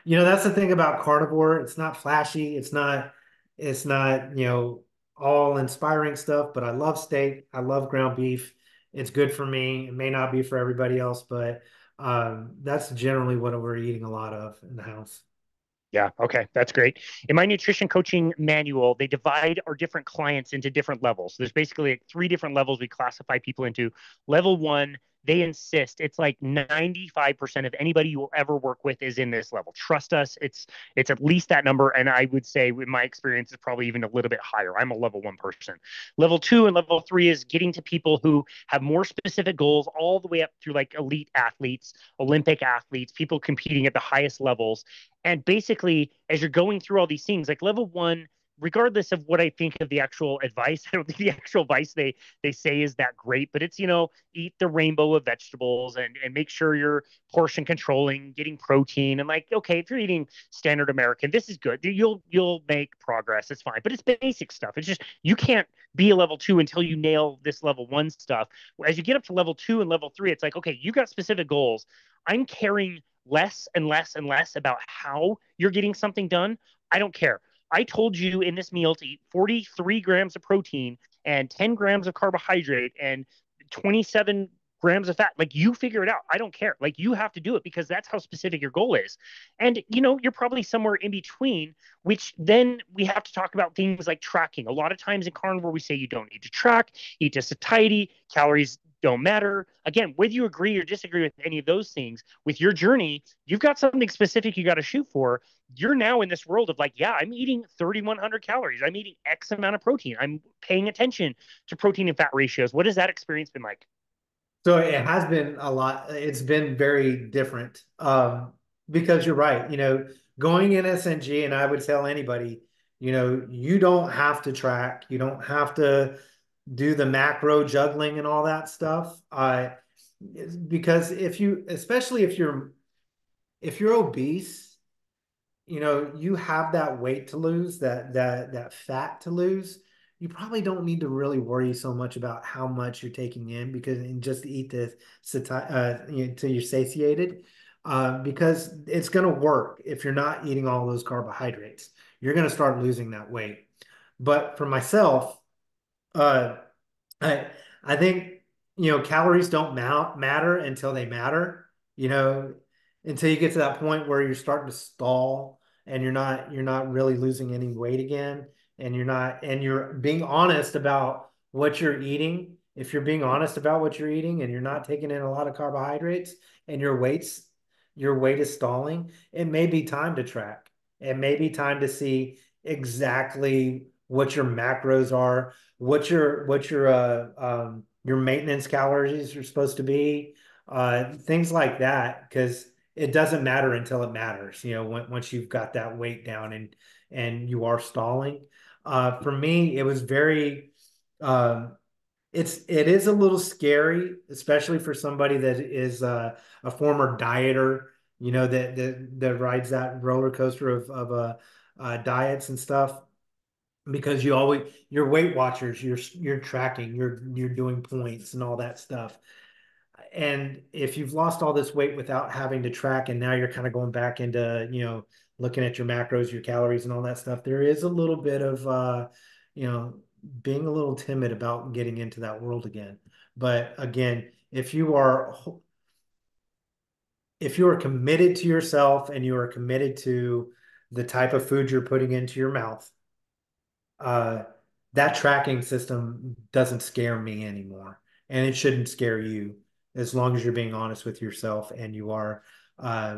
That's the thing about carnivore. It's not flashy. It's not, all inspiring stuff, but I love steak. I love ground beef. It's good for me. It may not be for everybody else, but that's generally what we're eating a lot of in the house. Yeah, okay, that's great. In my nutrition coaching manual, they divide our different clients into different levels. There's basically like three different levels we classify people into. Level one, they insist it's like 95% of anybody you will ever work with is in this level. Trust us, it's at least that number. And I would say, in my experience, it's probably even a little bit higher. I'm a level one person. Level two and level three is getting to people who have more specific goals, all the way up through like elite athletes, Olympic athletes, people competing at the highest levels. And basically, as you're going through all these things, like level one, regardless of what I think of the actual advice, I don't think the actual advice they say is that great, but it's, eat the rainbow of vegetables and make sure you're portion controlling, getting protein. And like, okay, if you're eating standard American, this is good. You'll make progress. It's fine. But it's basic stuff. It's just you can't be a level two until you nail this level one stuff. As you get up to level two and level three, it's like, okay, you got specific goals. I'm caring less and less and less about how you're getting something done. I don't care. I told you in this meal to eat 43 grams of protein and 10 grams of carbohydrate and 27 grams of fat. Like, you figure it out. I don't care. Like, you have to do it because that's how specific your goal is. And, you're probably somewhere in between, which then we have to talk about things like tracking. A lot of times in carnivore, we say you don't need to track, eat to satiety, calories don't matter. Again, whether you agree or disagree with any of those things, with your journey, you've got something specific you got to shoot for. You're now in this world of like, yeah, I'm eating 3,100 calories. I'm eating X amount of protein. I'm paying attention to protein and fat ratios. What has that experience been like? So it has been a lot. It's been very different. Because you're right, going NSNG, and I would tell anybody, you don't have to track, you don't have to do the macro juggling and all that stuff. Because especially if you're obese, you have that weight to lose, that fat to lose. You probably don't need to really worry so much about how much you're taking in because and just eat this till you're satiated. Because it's going to work if you're not eating all those carbohydrates. You're going to start losing that weight. But for myself, uh, I I think calories don't matter until they matter. You know, until you get to that point where you're starting to stall and you're not really losing any weight again, and you're being honest about what you're eating. If you're being honest about what you're eating and you're not taking in a lot of carbohydrates and your weight is stalling, it may be time to track. It may be time to see exactly what your macros are, what your maintenance calories are supposed to be, things like that, because it doesn't matter until it matters, once you've got that weight down and you are stalling. For me, it was very it is a little scary, especially for somebody that is a former dieter, that rides that roller coaster of diets and stuff, because you're Weight Watchers, you're tracking, you're doing points and all that stuff. And if you've lost all this weight without having to track, and now you're kind of going back into, looking at your macros, your calories and all that stuff, there is a little bit of you know, being a little timid about getting into that world again. But again, if you are committed to yourself and you are committed to the type of food you're putting into your mouth, uh, that tracking system doesn't scare me anymore, and it shouldn't scare you as long as you're being honest with yourself and you are uh,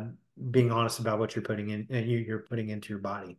being honest about what you're putting in and you're putting into your body.